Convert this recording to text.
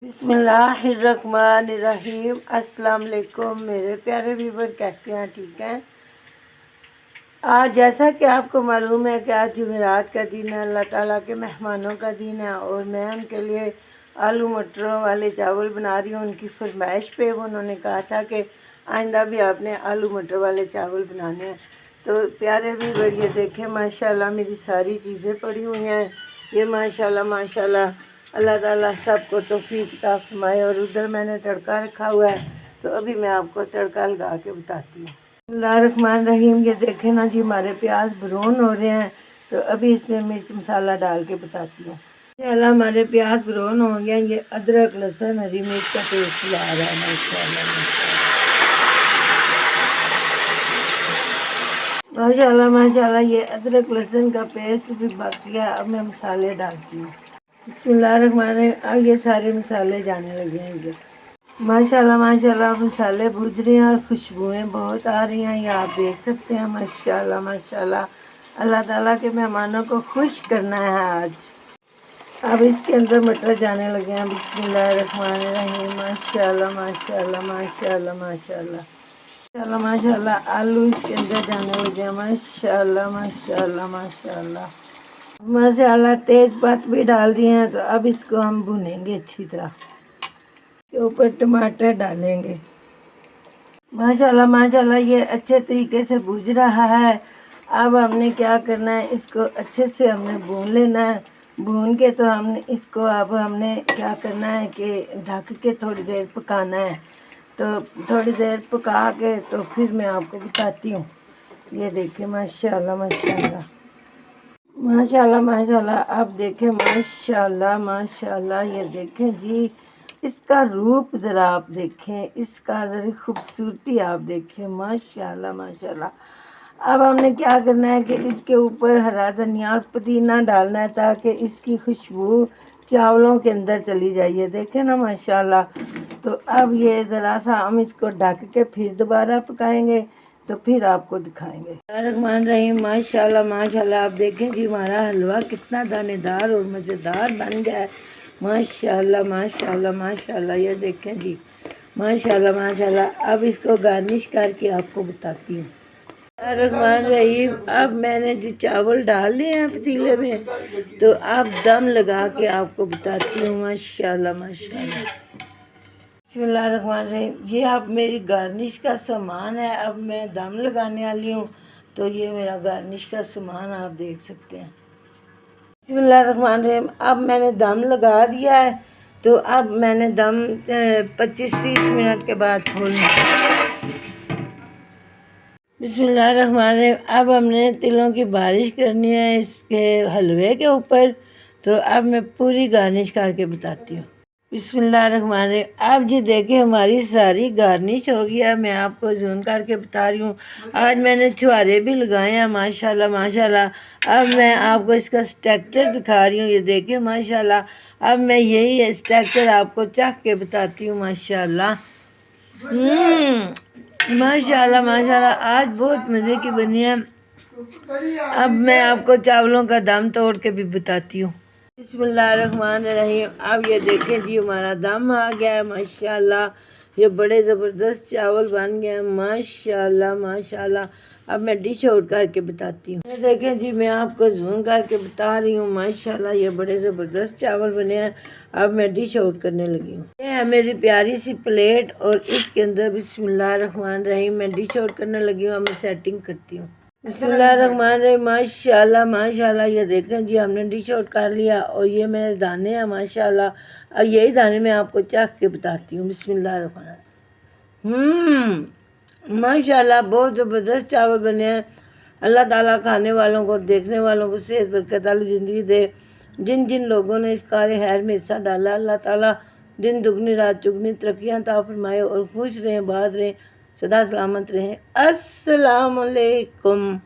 बिस्मिल्लाहिर्रहमानिर्रहीम। अस्सलाम वालेकुम मेरे प्यारे व्यूवर, कैसे हैं? ठीक हैं। आज जैसा कि आपको मालूम है कि आज जुमेरात का दिन है, अल्लाह ताला के मेहमानों का दिन है और मैं उनके लिए आलू मटरों वाले चावल बना रही हूँ। उनकी फरमाइश पे उन्होंने कहा था कि आइंदा भी आपने आलू मटर वाले चावल बनाने हैं। तो प्यारे व्यूवर, ये देखें माशाल्लाह मेरी सारी चीज़ें पड़ी हुई हैं। ये माशाल्लाह माशाल्लाह अल्लाह ताला सबको तौफीक अता फरमाए। और उधर मैंने तड़का रखा हुआ है, तो अभी मैं आपको तड़का लगा के बताती हूँ। बिस्मिल्लाहिर्रहमानिर्रहीम। ये देखें ना जी, हमारे प्याज ब्राउन हो रहे हैं, तो अभी इसमें मिर्च मसाला डाल के बताती हूँ। माशाल्लाह हमारे प्याज ब्राउन हो गए। ये अदरक लहसुन हरी मिर्च का पेस्ट ला रहा है माशाल्लाह माशाल्लाह माशाल्लाह। ये अदरक लहसुन का पेस्ट भी पक गया। अब मैं मसाले डालती हूँ। बिस्मिल्लाहिर्रहमानिर्रहीम। अब ये सारे मसाले जाने लगे हैं इधर। माशाल्लाह माशाल्लाह मसाले भूज रहे हैं और खुशबुएं बहुत आ रही हैं, ये आप देख सकते हैं। माशाल्लाह माशाल्लाह अल्लाह ताला के मेहमानों को खुश करना है आज। अब इसके अंदर मटर जाने लगे हैं। बिस्मिल्लाहिर्रहमानिर्रहीम। माशाल्लाह माशाल्लाह माशाल्लाह माशाल्लाह माशाल्लाह माशाल्लाह। आलू इसके अंदर जाने लगे हैं। माशाल्लाह माशाल्लाह माशाल्लाह माशाल्लाह। तेज़पात भी डाल दिए हैं, तो अब इसको हम भुनेंगे अच्छी तरह। के ऊपर टमाटर डालेंगे। माशाल्लाह माशाल्लाह ये अच्छे तरीके से भूज रहा है। अब हमने क्या करना है, इसको अच्छे से हमने भून लेना है। भून के तो हमने इसको अब हमने क्या करना है कि ढक के थोड़ी देर पकाना है। तो थोड़ी देर पका के तो फिर मैं आपको बताती हूँ। ये देखिए माशाल्लाह माशाल्लाह माशाल्लाह माशाल्लाह। आप देखें माशाल्लाह माशाल्लाह। ये देखें जी, इसका रूप ज़रा आप देखें, इसका ज़रा खूबसूरती आप देखें। माशाल्लाह माशाल्लाह। अब हमने क्या करना है कि इसके ऊपर हरा धनिया और पुदीना डालना है, ताकि इसकी खुशबू चावलों के अंदर चली जाइए। देखें ना माशाल्लाह। तो अब ये ज़रा सा हम इसको ढक के फिर दोबारा पकाएंगे, तो फिर आपको दिखाएंगे। रहमान रहीम। माशाल्लाह माशाल्लाह। आप देखें जी, हमारा हलवा कितना दानेदार और मज़ेदार बन गया है। माशाल्लाह माशाल्लाह माशाल्लाह। ये देखें जी माशाल्लाह माशाल्लाह। अब इसको गार्निश करके आपको बताती हूँ। रहमान रहीम। अब मैंने जो चावल डाल लिए हैं पतीले में, तो अब दम लगा के आपको बताती हूँ। माशाल्लाह माशाल्लाह। बिस्मिल्लाहिर्रहमानिर्रहीम। ये अब मेरी गार्निश का सामान है। अब मैं दम लगाने वाली हूँ, तो ये मेरा गार्निश का सामान आप देख सकते हैं। बिस्मिल्लाहिर्रहमानिर्रहीम। अब मैंने दम लगा दिया है, तो अब मैंने दम 25-30 मिनट के बाद खोलना। बिस्मिल्लाहिर्रहमानिर्रहीम। अब हमने तिलों की बारिश करनी है इसके हलवे के ऊपर, तो अब मैं पूरी गार्निश करके बताती हूँ। बिस्मिल्लाहिर्रहमानिर्रहीम। अब जी देखिए, हमारी सारी गार्निश हो गई है। मैं आपको जूम करके बता रही हूँ। आज मैंने छुहारे भी लगाए हैं माशाल्लाह माशाल्लाह। अब मैं आपको इसका स्ट्रक्चर दिखा रही हूँ। ये देखिए माशाल्लाह। अब मैं यही स्ट्रक्चर आपको चख के बताती हूँ। माशाल्लाह माशाल्लाह माशाल्लाह। आज बहुत मज़े की बनी है। अब मैं आपको चावलों का दम तोड़ के भी बताती हूँ। बिस्मिल्लाहिर्रहमानिर्रहीम। अब ये देखें जी, हमारा दम आ गया है माशाल्लाह। ये बड़े ज़बरदस्त चावल बन गए हैं माशाल्लाह माशाल्लाह। अब मैं डिश आउट करके बताती हूँ। ये देखें जी, मैं आपको जूम करके बता रही हूँ। माशाल्लाह ये बड़े ज़बरदस्त चावल बने हैं। अब मैं डिश आउट करने लगी हूँ। ये है मेरी प्यारी सी प्लेट, और इसके अंदर बिस्मिल्लाहिर्रहमानिर्रहीम मैं डिश आउट करने लगी हूँ। अब मैं सेटिंग करती हूँ। बिस्मिल्लाहिर्रहमानिर्रहीम। माशाल्लाह माशाल्लाह। ये देखें जी, हमने डिश आउट कर लिया, और ये मेरे दाने हैं माशाल्लाह। और यही दाने मैं आपको चख के बताती हूँ। बिस्मिल्लाहिर्रहमानिर्रहीम। माशाल्लाह बहुत ज़बरदस्त चावल बने हैं। अल्लाह ताला खाने वालों को, देखने वालों को सेहत बरकत वाली ज़िंदगी दे। जिन जिन लोगों ने इस कार्य खैर में हिस्सा डाला, अल्लाह ताला दिन दुगनी रात चुगनी तरक्कियाँ अता फरमाए और खुश रहें, बात रहें, सदा सलामत रहें। अस्सलाम वालेकुम।